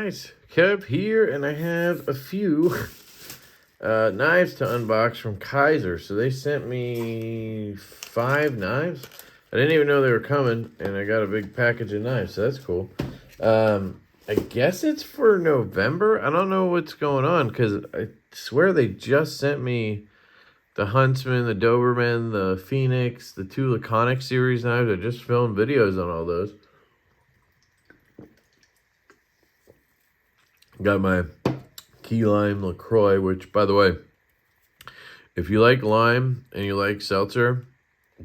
Nice. Kev here, and I have a few knives to unbox from Kizer. So they sent me 5 knives. I didn't even know they were coming, and I got a big package of knives, so that's cool. I guess it's for November. I don't know what's going on, because I swear they just sent me the Huntsman, the Doberman, the Phoenix, the 2 Laconic series knives. I just filmed videos on all those. Got my key lime LaCroix, which, by the way, if you like lime and you like seltzer,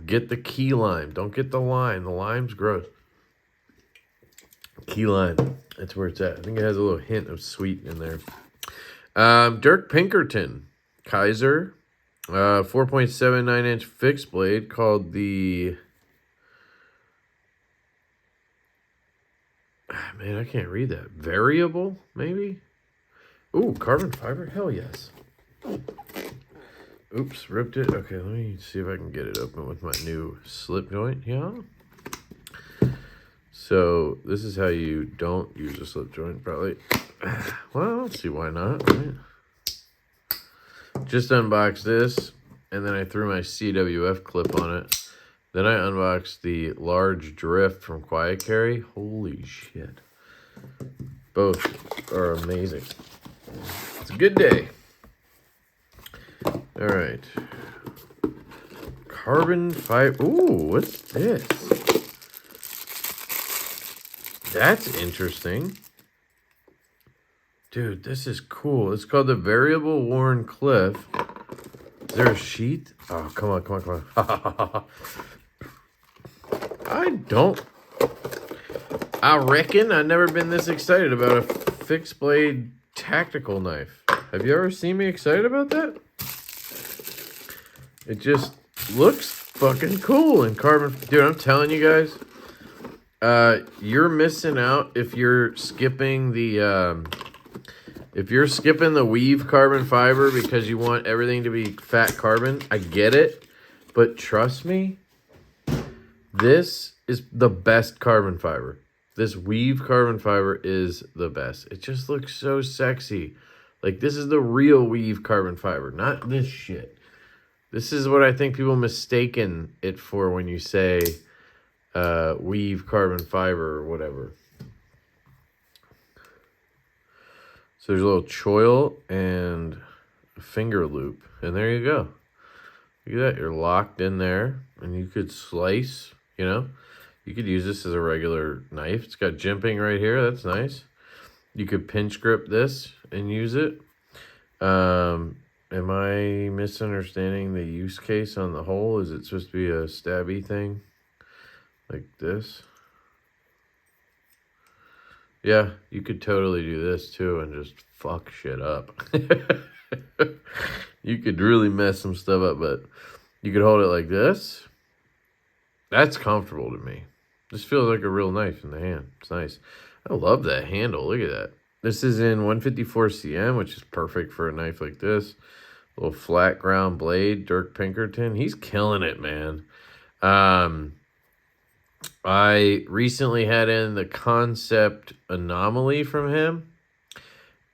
get the key lime. Don't get the lime. The lime's gross. Key lime. That's where it's at. I think it has a little hint of sweet in there. Dirk Pinkerton. Kizer. 4.79 inch fixed blade called the... Man, I can't read that. Variable, maybe? Ooh, carbon fiber? Hell yes. Oops, ripped it. Okay, let me see if I can get it open with my new slip joint. Yeah. So, this is how you don't use a slip joint, probably. Well, let's see why not, right? Just unboxed this, and then I threw my CWF clip on it. Then I unboxed the large drift from Quiet Carry. Holy shit. Both are amazing. It's a good day. All right. Carbon fiber. Ooh, what's this? That's interesting. Dude, this is cool. It's called the Variable Wharnecliffe. Is there a sheet? Oh, come on, come on, come on. I reckon I've never been this excited about a fixed blade tactical knife. Have you ever seen me excited about that? It just looks fucking cool in carbon. Dude, I'm telling you guys, you're missing out if you're skipping the weave carbon fiber because you want everything to be fat carbon. I get it, but trust me, this is the best carbon fiber. This weave carbon fiber is the best. It just looks so sexy. Like, this is the real weave carbon fiber, not this shit. This is what I think people mistaken it for when you say weave carbon fiber or whatever. So there's a little choil and a finger loop. And there you go. Look at that. You're locked in there. And you could slice, you know. You could use this as a regular knife. It's got jimping right here. That's nice. You could pinch grip this and use it. Am I misunderstanding the use case on the hole? Is it supposed to be a stabby thing? Like this? Yeah, you could totally do this too and just fuck shit up. You could really mess some stuff up, but you could hold it like this. That's comfortable to me. This feels like a real knife in the hand. It's nice. I love that handle. Look at that. This is in 154 cm, which is perfect for a knife like this. Little flat ground blade, Dirk Pinkerton. He's killing it, man. I recently had in the Concept Anomaly from him.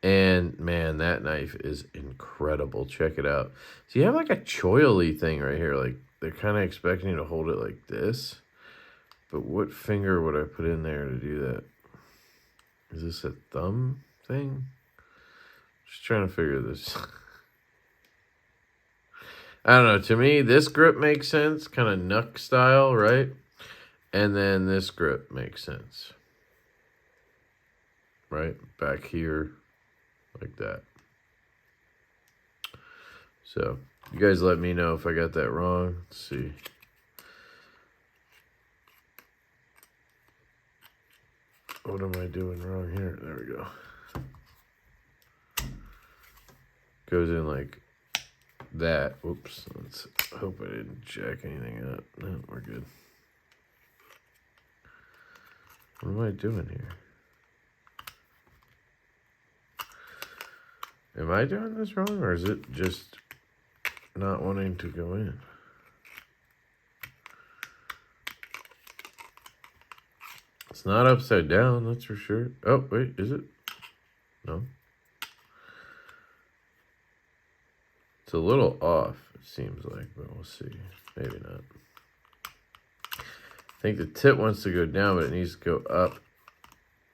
And, man, that knife is incredible. Check it out. So you have like a choily thing right here. Like, they're kind of expecting you to hold it like this. But what finger would I put in there to do that? Is this a thumb thing? Just trying to figure this. I don't know. To me, this grip makes sense. Kind of knuck style, right? And then this grip makes sense. Right? Back here. Like that. So, you guys let me know if I got that wrong. Let's see. What am I doing wrong here? There we go. Goes in like that. Oops. Let's hope I didn't jack anything up. No, we're good. What am I doing here? Am I doing this wrong, or is it just not wanting to go in? It's not upside down, that's for sure. Oh, wait, is it? No? It's a little off, it seems like, but we'll see. Maybe not. I think the tip wants to go down, but it needs to go up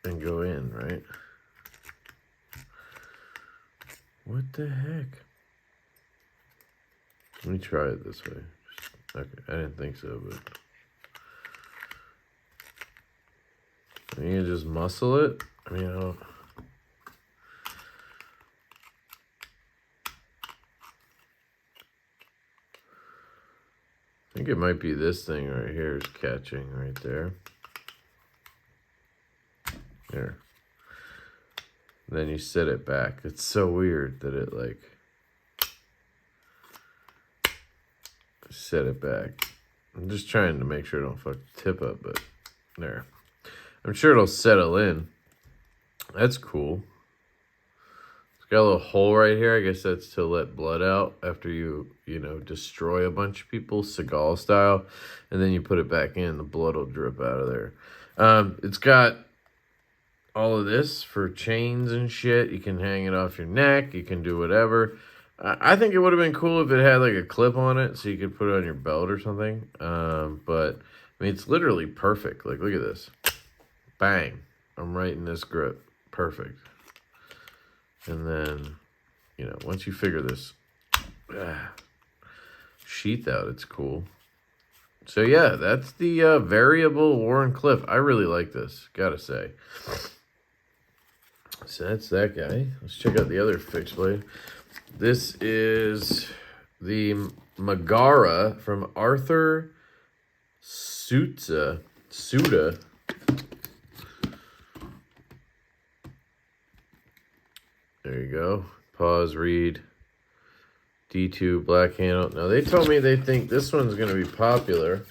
and go in, right? What the heck? Let me try it this way. Okay, I didn't think so, but you can just muscle it. I mean, I don't. I think it might be this thing right here is catching right there. There. Then you set it back. It's so weird that it like set it back. I'm just trying to make sure I don't fuck the tip up, but there. I'm sure it'll settle in. That's cool. It's got a little hole right here. I guess that's to let blood out after you know, destroy a bunch of people, Seagal style. And then you put it back in, the blood will drip out of there. It's got all of this for chains and shit. You can hang it off your neck. You can do whatever. I think it would have been cool if it had like a clip on it so you could put it on your belt or something. But I mean, it's literally perfect. Like, look at this. Bang. I'm right in this grip. Perfect. And then, you know, once you figure this sheath out, it's cool. So yeah, that's the variable Wharnecliffe. I really like this, gotta say. So that's that guy. Let's check out the other fixed blade. This is the Magara from Arthur Suda. There you go. Pause, read. D2 black handle. Now they told me they think this one's going to be popular.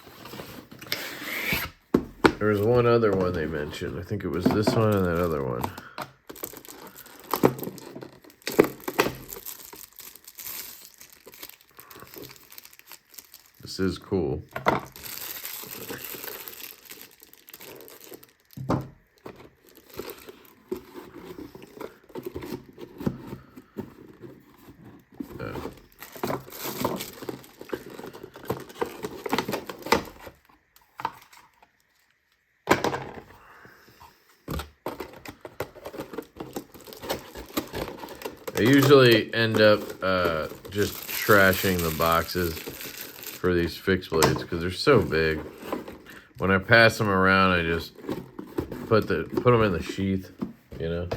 There was one other one they mentioned. I think it was this one and that other one. This is cool. I usually end up just trashing the boxes for these fixed blades because they're so big. When I pass them around, I just put them in the sheath, you know.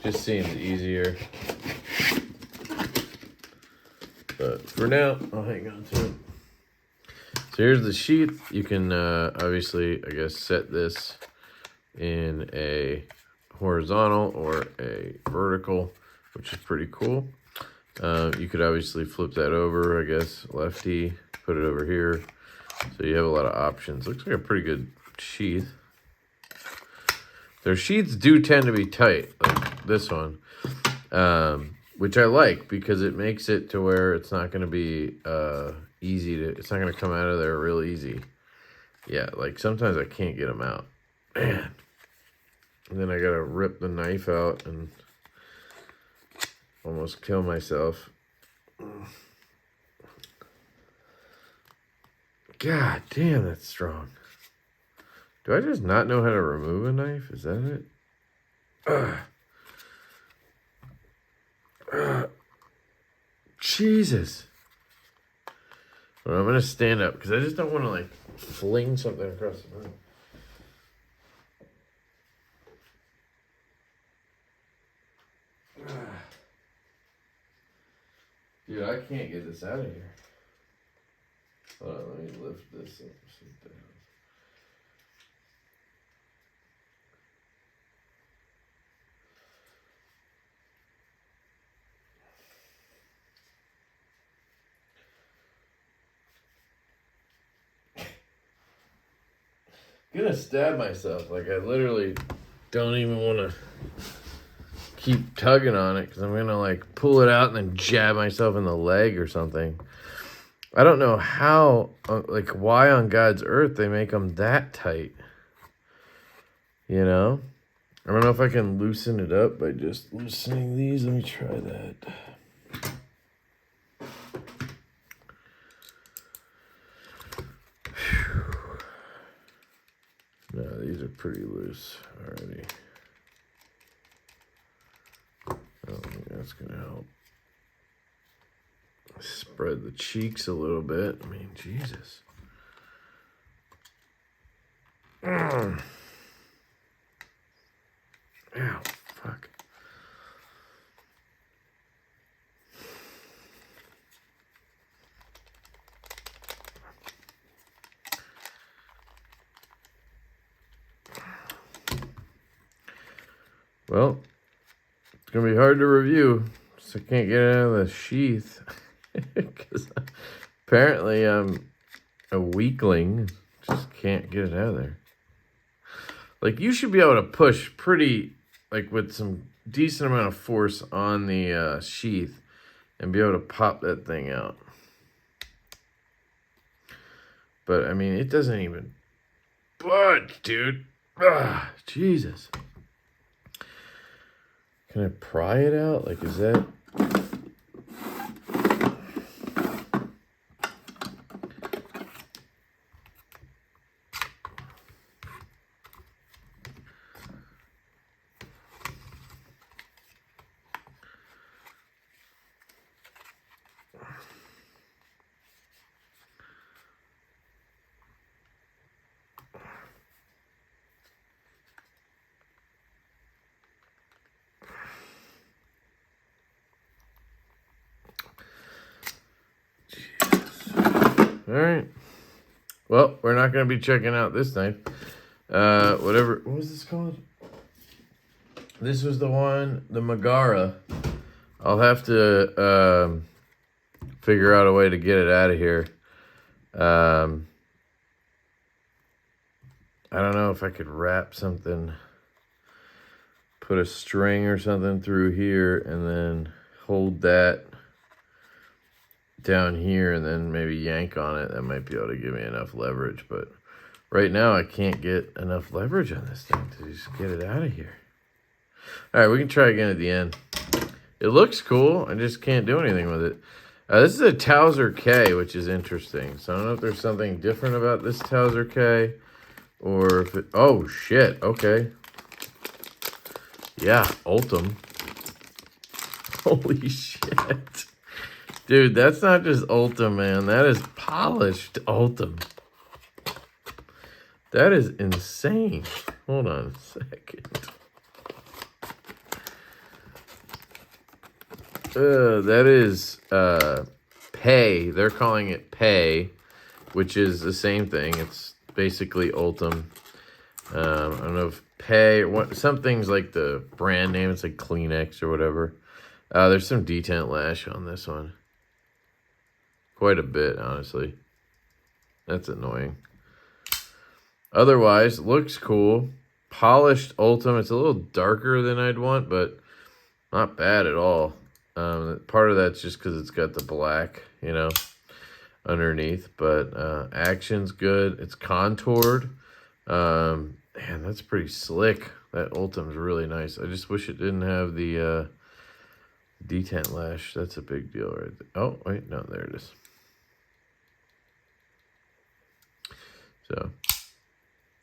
Just seems easier. But for now, I'll hang on to it. So here's the sheath. You can obviously, I guess, set this in a horizontal or a vertical, which is pretty cool. You could obviously flip that over, I guess, lefty, put it over here. So you have a lot of options. Looks like a pretty good sheath. Their sheaths do tend to be tight, like this one, which I like because it makes it to where it's not going to be it's not going to come out of there real easy. Yeah, like sometimes I can't get them out. Man. And then I got to rip the knife out and almost kill myself. God damn, that's strong. Do I just not know how to remove a knife? Is that it? Jesus. Well, I'm going to stand up because I just don't want to, like, fling something across the room. Dude, I can't get this out of here. Hold on, let me lift this up. Sit down. I'm gonna stab myself. Like, I literally don't even want to keep tugging on it because I'm gonna like pull it out and then jab myself in the leg or something. I don't know how, like, why on God's earth they make them that tight, you know? I don't know if I can loosen it up by just loosening these. Let me try that. No, these are pretty loose already. I don't think that's going to help. Spread the cheeks a little bit. I mean, Jesus. Ow, fuck. Well, it's going to be hard to review, so I can't get it out of the sheath. Because apparently I'm a weakling. Just can't get it out of there. Like, you should be able to push pretty, like, with some decent amount of force on the sheath and be able to pop that thing out. But, I mean, it doesn't even budge, dude. Ah, Jesus. Can I pry it out? Like, is that... All right. Well, we're not going to be checking out this knife. Whatever. What was this called? This was the one, the Magara. I'll have to figure out a way to get it out of here. I don't know if I could wrap something, put a string or something through here, and then hold that down here and then maybe yank on it. That might be able to give me enough leverage, but right now I can't get enough leverage on this thing to just get it out of here. All right, we can try again at the end. It looks cool. I just can't do anything with it. This is a Tousser K, which is interesting. So I don't know if there's something different about this Tousser K or if it... Oh, shit. Okay. Yeah, Ultem. Holy shit. Dude, that's not just Ultem, man. That is polished Ultem. That is insane. Hold on a second. That is Pay. They're calling it Pay, which is the same thing. It's basically Ultem. I don't know if Pay or what. Some things like the brand name. It's like Kleenex or whatever. There's some detent lash on this one. Quite a bit, honestly. That's annoying. Otherwise, looks cool. Polished Ultem. It's a little darker than I'd want, but not bad at all. Part of that's just because it's got the black, you know, underneath. But action's good. It's contoured. Man, that's pretty slick. That Ultem's really nice. I just wish it didn't have the detent lash. That's a big deal right there. Oh, wait. No, there it is. So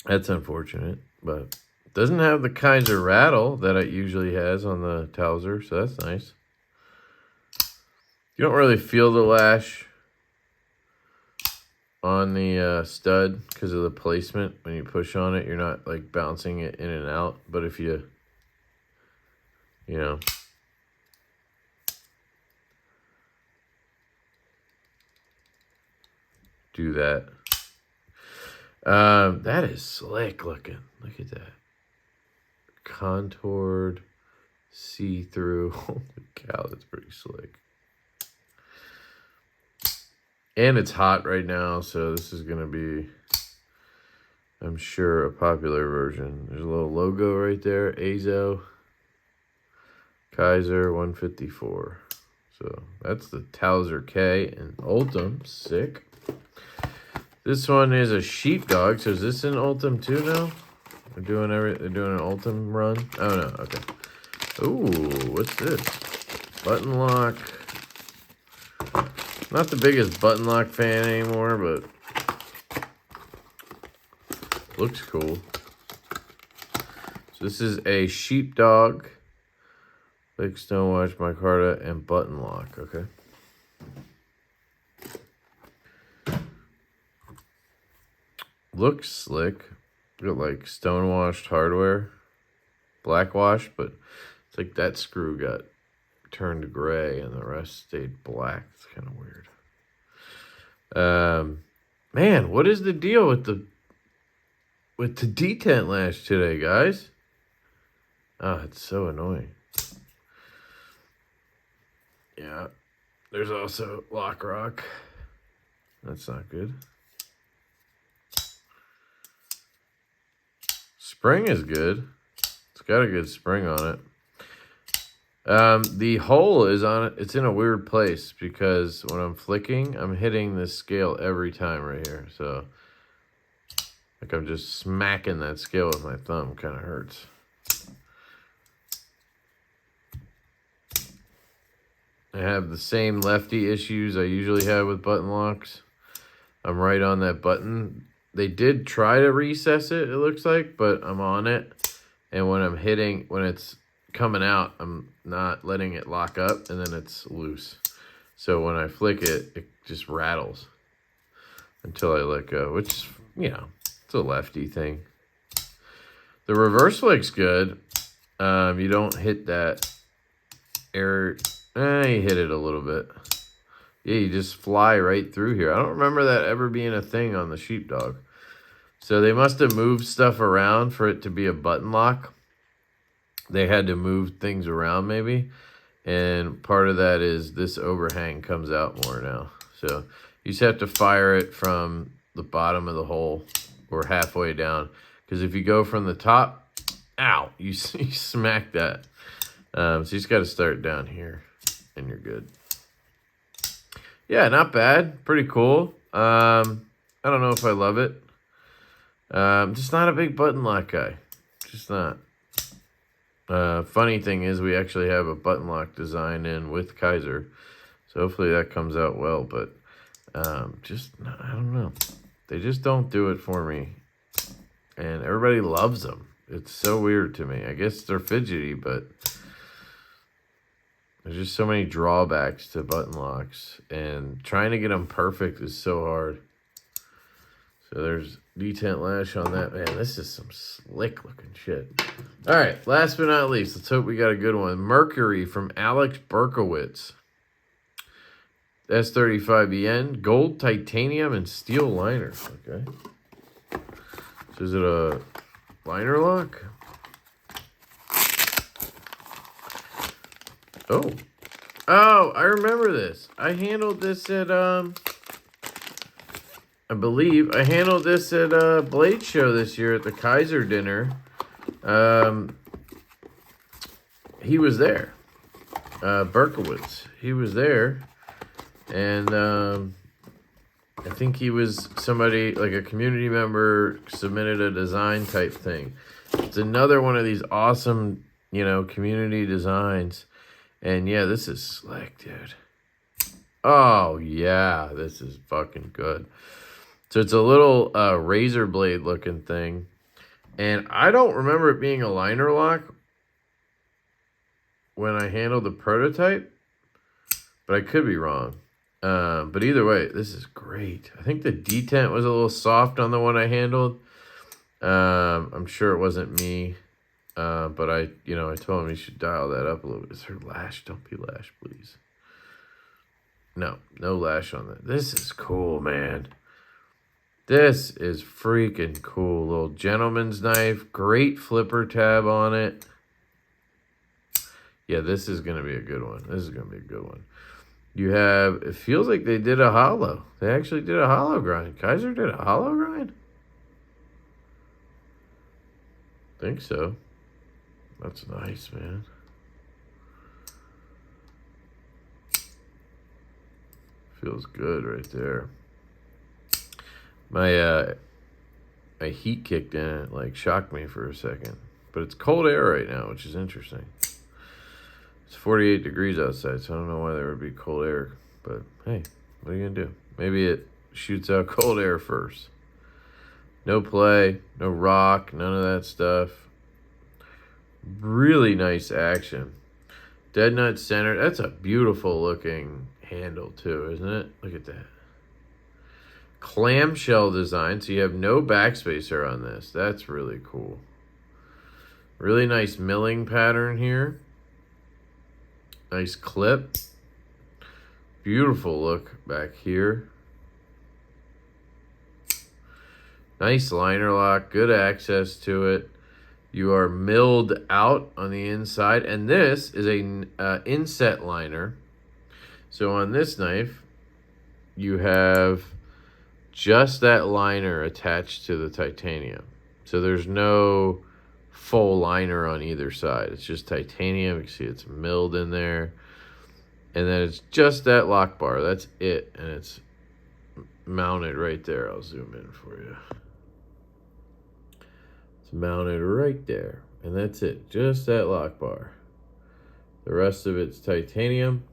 that's unfortunate, but it doesn't have the Kizer rattle that it usually has on the Towser, so that's nice. You don't really feel the lash on the stud because of the placement. When you push on it, you're not like bouncing it in and out, but if you know, do that. That is slick looking. Look at that. Contoured, see-through. Holy cow, that's pretty slick. And it's hot right now, so this is going to be, I'm sure, a popular version. There's a little logo right there. Azo. Kizer 154. So that's the Tousser K and Ultem. Sick. This one is a Sheepdog. So is this an Ultem too now? They're doing an Ultem run. Oh no, okay. Ooh, what's this? Button lock. Not the biggest button lock fan anymore, but looks cool. So this is a Sheepdog, big stonewash, micarta, and button lock. Okay. Looks slick. Got like stonewashed hardware, black wash, but it's like that screw got turned gray and the rest stayed black. It's kind of weird. Man, what is the deal with the detent lash today, guys? Ah, it's so annoying. Yeah, there's also lock rock. That's not good. Spring is good. It's got a good spring on it. The hole is on it. It's in a weird place because when I'm flicking, I'm hitting this scale every time right here. So, like I'm just smacking that scale with my thumb. Kind of hurts. I have the same lefty issues I usually have with button locks. I'm right on that button. They did try to recess it, it looks like, but I'm on it. And when I'm hitting, when it's coming out, I'm not letting it lock up, and then it's loose. So when I flick it, it just rattles until I let go, which, you know, it's a lefty thing. The reverse flick's good. You don't hit that air. You hit it a little bit. Yeah, you just fly right through here. I don't remember that ever being a thing on the Sheepdog. So they must have moved stuff around for it to be a button lock. They had to move things around maybe. And part of that is this overhang comes out more now. So you just have to fire it from the bottom of the hole or halfway down. Because if you go from the top, ow, you smack that. So you just got to start down here and you're good. Yeah, not bad. Pretty cool. I don't know if I love it. Just not a big button lock guy. Just not. Funny thing is we actually have a button lock design in with Kizer. So hopefully that comes out well. But just, I don't know. They just don't do it for me. And everybody loves them. It's so weird to me. I guess they're fidgety, but there's just so many drawbacks to button locks. And trying to get them perfect is so hard. So there's detent lash on that. Man, this is some slick looking shit. All right, last but not least, let's hope we got a good one. Mercury from Alex Berkowitz. S35EN, gold, titanium, and steel liner. Okay. So is it a liner lock? Oh. Oh, I remember this. I handled this at, I believe I handled this at Blade Show this year at the Kizer dinner. He was there. Berkowitz. He was there. And I think he was somebody, like a community member, submitted a design type thing. It's another one of these awesome, you know, community designs. And yeah, this is slick, dude. Oh, yeah, this is fucking good. So it's a little razor blade looking thing. And I don't remember it being a liner lock when I handled the prototype. But I could be wrong. But either way, this is great. I think the detent was a little soft on the one I handled. I'm sure it wasn't me. But I told him he should dial that up a little bit. Is there lash? Don't be lash, please. No lash on that. This is cool, man. This is freaking cool. Little gentleman's knife. Great flipper tab on it. Yeah, this is going to be a good one. This is going to be a good one. You have, it feels like they did a hollow. They actually did a hollow grind. Kizer did a hollow grind? Think so. That's nice, man. Feels good right there. My a heat kicked in, it like shocked me for a second. But it's cold air right now, which is interesting. It's 48 degrees outside, so I don't know why there would be cold air. But hey, what are you gonna do? Maybe it shoots out cold air first. No play, no rock, none of that stuff. Really nice action. Dead nut center. That's a beautiful looking handle too, isn't it? Look at that. Clamshell design, so you have no backspacer on this. That's really cool. Really nice milling pattern here. Nice clip. Beautiful look back here. Nice liner lock, good access to it. You are milled out on the inside, and this is a inset liner. So on this knife, you have just that liner attached to the titanium. So there's no full liner on either side. It's just titanium. You can see it's milled in there. And then it's just that lock bar. That's it. And it's mounted right there. I'll zoom in for you. It's mounted right there. And that's it. Just that lock bar. The rest of it's titanium.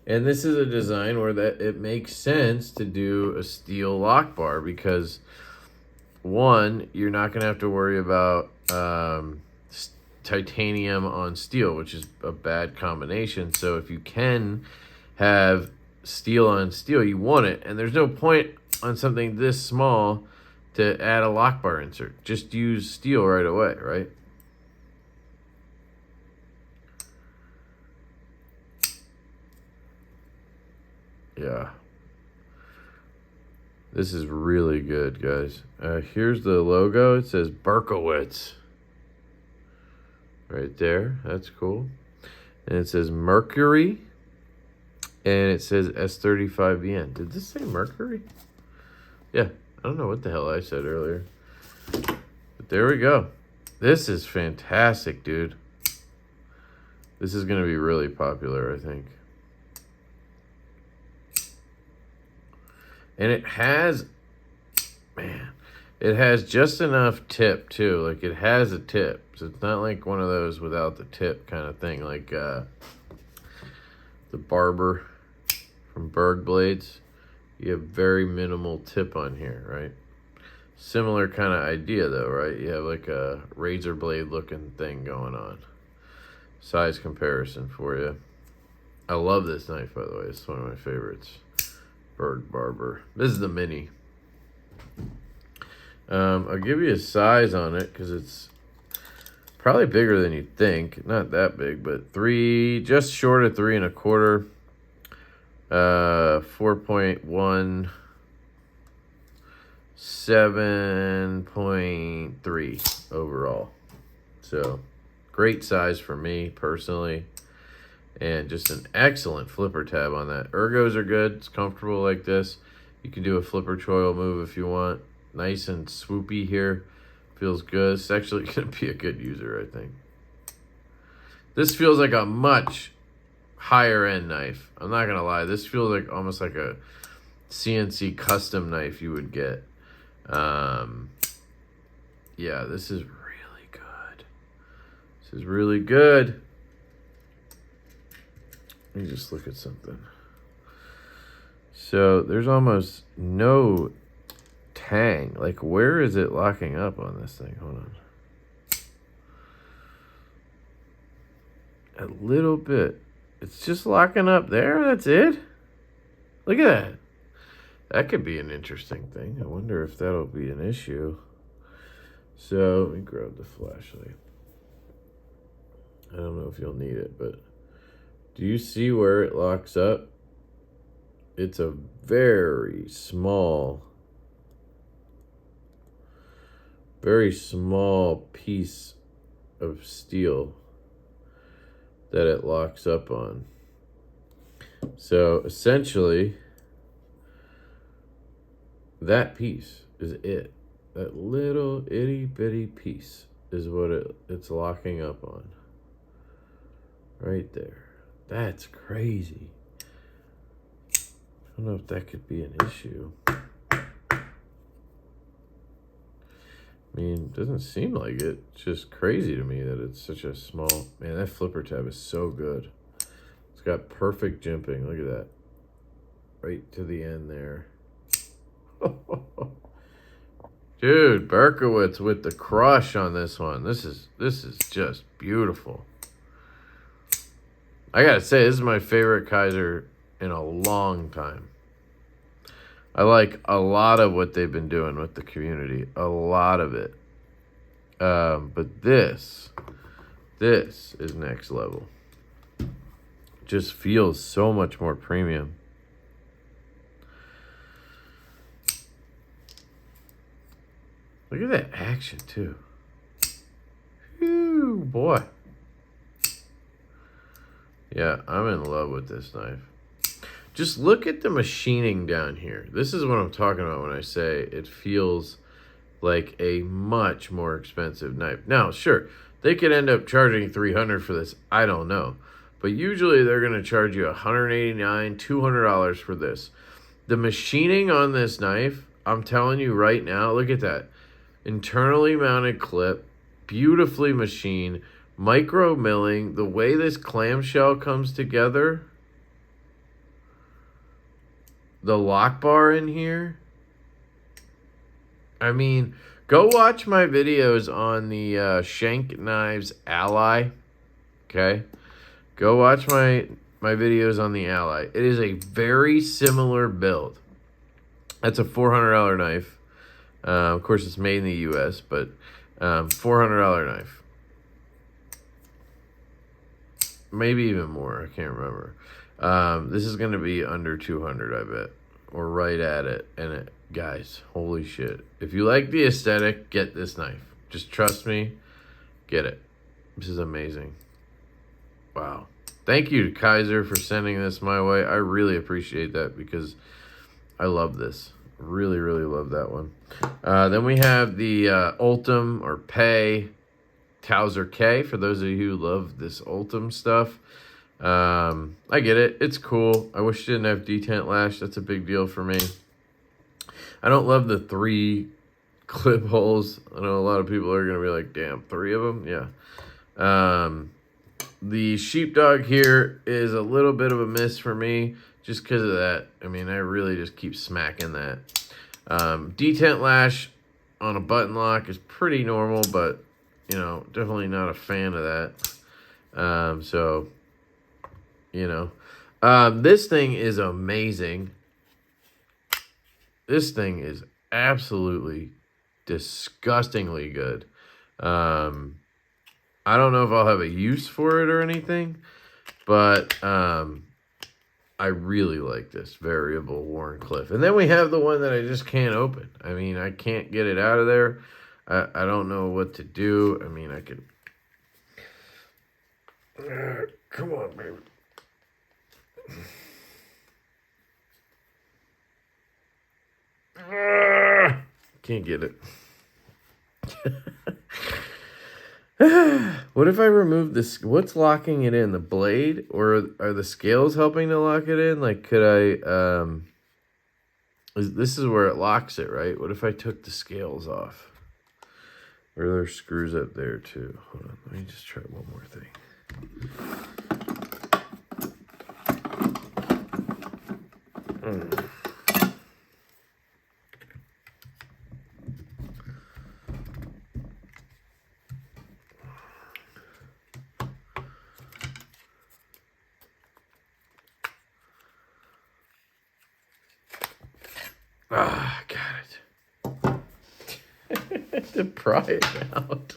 And this is a design where that it makes sense to do a steel lock bar because, one, you're not going to have to worry about titanium on steel, which is a bad combination. So if you can have steel on steel, you want it. And there's no point on something this small to add a lock bar insert. Just use steel right away, right? Yeah. This is really good, guys. Here's the logo. It says Berkowitz. Right there. That's cool. And it says Mercury. And it says S35BN. Did this say Mercury? Yeah. I don't know what the hell I said earlier. But there we go. This is fantastic, dude. This is going to be really popular, I think. And it has, man, it has just enough tip, too. Like, it has a tip. So it's not like one of those without the tip kind of thing. Like the Barber from Berg Blades. You have very minimal tip on here, right? Similar kind of idea, though, right? You have like a razor blade looking thing going on. Size comparison for you. I love this knife, by the way. It's one of my favorites. Berg Barber. This is the mini. I'll give you a size on it because it's probably bigger than you think. Not that big, but just short of 3 1/4. 4.1, 7.3 overall. So great size for me personally. And just an excellent flipper tab on that. Ergos are good. It's comfortable like this. You can do a flipper choil move if you want. Nice and swoopy here. Feels good. It's actually going to be a good user, I think. This feels like a much higher end knife. I'm not going to lie. This feels like almost like a CNC custom knife you would get. Yeah, this is really good. This is really good. Let me just look at something. So there's almost no tang. Like, where is it locking up on this thing? Hold on. A little bit. It's just locking up there. That's it. Look at that. That could be an interesting thing. I wonder if that'll be an issue. So let me grab the flashlight. I don't know if you'll need it, but do you see where it locks up? It's a very small piece of steel that it locks up on. So essentially, that piece is it. That little itty bitty piece is what it's locking up on. Right there. That's crazy. I don't know if that could be an issue. I mean, it doesn't seem like it. It's just crazy to me that it's such a small... Man, that flipper tab is so good. It's got perfect jimping. Look at that. Right to the end there. Dude, Berkowitz with the crush on this one. This is just beautiful. I gotta say, this is my favorite Kizer in a long time. I like a lot of what they've been doing with the community. A lot of it. But this is next level. Just feels so much more premium. Look at that action, too. Whew, boy. Yeah, I'm in love with this knife. Just look at the machining down here. This is what I'm talking about when I say it feels like a much more expensive knife. Now, sure, they could end up charging $300 for this. I don't know. But usually they're going to charge you $189, $200 for this. The machining on this knife, I'm telling you right now, look at that. Internally mounted clip, beautifully machined, micro milling. The way this clamshell comes together, the lock bar in here. I mean, go watch my videos on the Shank Knives Ally. Okay, go watch my videos on the Ally. It is a very similar build. That's a $400 knife. Of course, it's made in the U.S., but $400 knife. Maybe even more. I can't remember. This is going to be under 200, I bet. Or right at it. And guys, holy shit. If you like the aesthetic, get this knife. Just trust me. Get it. This is amazing. Wow. Thank you to Kizer for sending this my way. I really appreciate that because I love this. Really, really love that one. Then we have the Ultem or Pay Tousser K. For those of you who love this Ultem stuff. I get it. It's cool. I wish it didn't have detent lash. That's a big deal for me. I don't love the 3 clip holes. I know a lot of people are going to be like, damn, 3 of them? Yeah. The Sheepdog here is a little bit of a miss for me just because of that. I mean, I really just keep smacking that. Detent lash on a button lock is pretty normal, but, you know, definitely not a fan of that. So, you know. This thing is amazing. This thing is absolutely disgustingly good. I don't know if I'll have a use for it or anything, but I really like this variable Wharnecliffe. And then we have the one that I just can't open. I mean, I can't get it out of there. I don't know what to do. I mean, I could... come on, baby. Can't get it. What if I remove this? What's locking it in? The blade? Or are the scales helping to lock it in? Like, could I... this is where it locks it, right? What if I took the scales off? Or there's screws up there, too. Hold on. Let me just try one more thing. Ah, got it. I had to pry it out.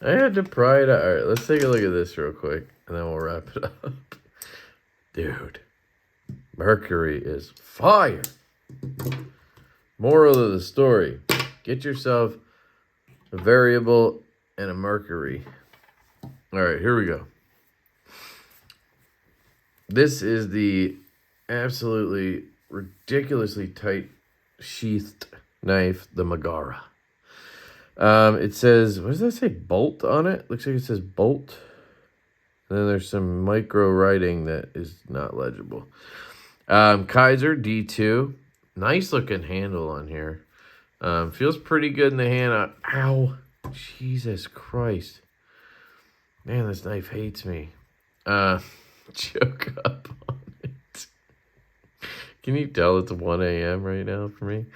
I had to pry it out. All right, let's take a look at this real quick, and then we'll wrap it up. Dude, Mercury is fire. Moral of the story, get yourself a variable and a Mercury. All right, here we go. This is the absolutely ridiculously tight sheathed knife, the Magara. It says, what does that say? Bolt on it? Looks like it says bolt. And then there's some micro writing that is not legible. Kizer D2. Nice looking handle on here. Feels pretty good in the hand. Ow. Jesus Christ. Man, this knife hates me. Choke up on it. Can you tell it's 1 a.m. right now for me?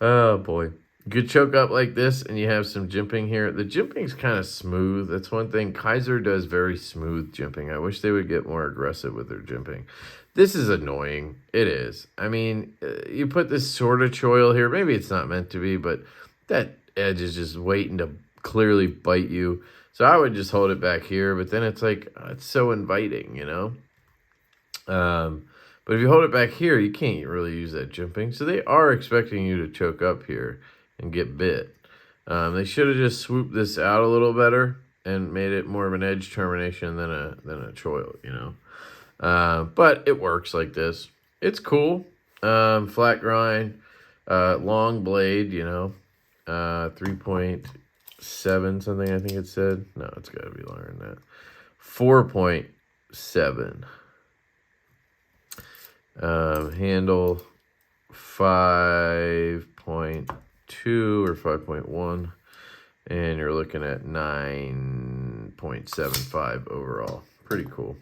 Oh, boy. You could choke up like this, and you have some jimping here. The jimping's kind of smooth. That's one thing. Kizer does very smooth jimping. I wish they would get more aggressive with their jimping. This is annoying. It is. I mean, you put this sort of choil here. Maybe it's not meant to be, but that edge is just waiting to clearly bite you. So I would just hold it back here, but then it's like, it's so inviting, you know? But if you hold it back here, you can't really use that jimping. So they are expecting you to choke up here and get bit. They should have just swooped this out a little better and made it more of an edge termination than a choil, you know? But it works like this. It's cool. Flat grind, long blade, you know, 3.7 something, I think it said. No, it's got to be longer than that. 4.7. Handle 5.2 or 5.1. And you're looking at 9.75 overall. Pretty cool.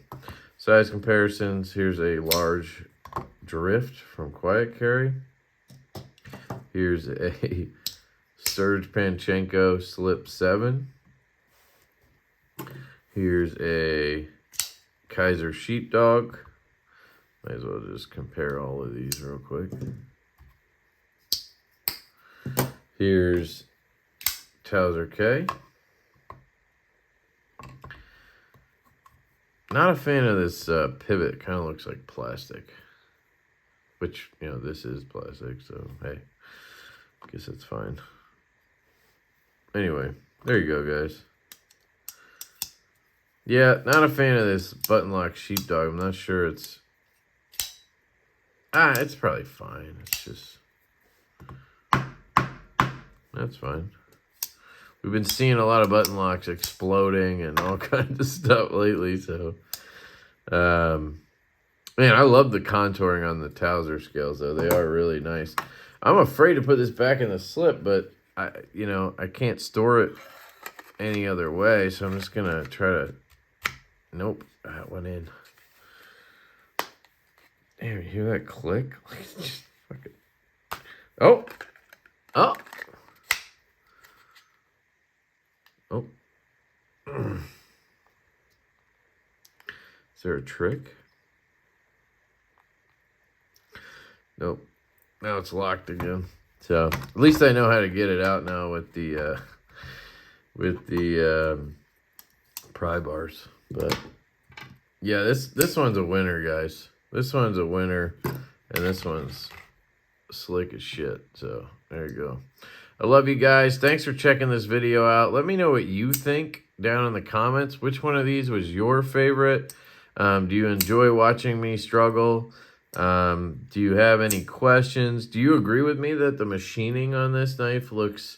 Size comparisons. Here's a large drift from Quiet Carry. Here's a Serge Panchenko Slip 7. Here's a Kizer Sheepdog. Might as well just compare all of these real quick. Here's Tousser K. Not a fan of this pivot. Kind of looks like plastic. Which, you know, this is plastic, so hey, I guess it's fine. Anyway, there you go, guys. Yeah, not a fan of this button lock Sheepdog. I'm not sure it's... it's probably fine. It's just... That's fine. We've been seeing a lot of button locks exploding and all kinds of stuff lately, so... man, I love the contouring on the Towser scales, though. They are really nice. I'm afraid to put this back in the slip, but I can't store it any other way, so I'm just gonna try to... Nope, that went in. Damn, you hear that click? Just fucking... Oh! Oh! Oh. Is there a trick? Nope. Now it's locked again. So at least I know how to get it out now with the pry bars. But yeah, this one's a winner, guys. This one's a winner, and this one's slick as shit. So there you go. I love you guys. Thanks for checking this video out. Let me know what you think down in the comments. Which one of these was your favorite? Do you enjoy watching me struggle? Do you have any questions? Do you agree with me that the machining on this knife looks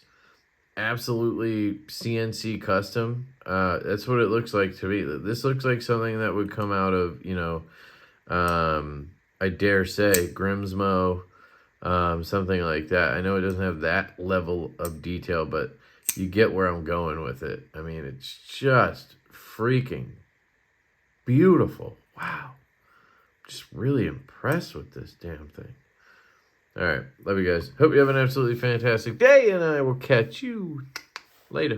absolutely CNC custom? That's what it looks like to me. This looks like something that would come out of, you know, I dare say Grimsmo, something like that. I know it doesn't have that level of detail, but you get where I'm going with it. I mean, it's just freaking beautiful. Wow. Just really impressed with this damn thing. All right. Love you guys. Hope you have an absolutely fantastic day, and I will catch you later.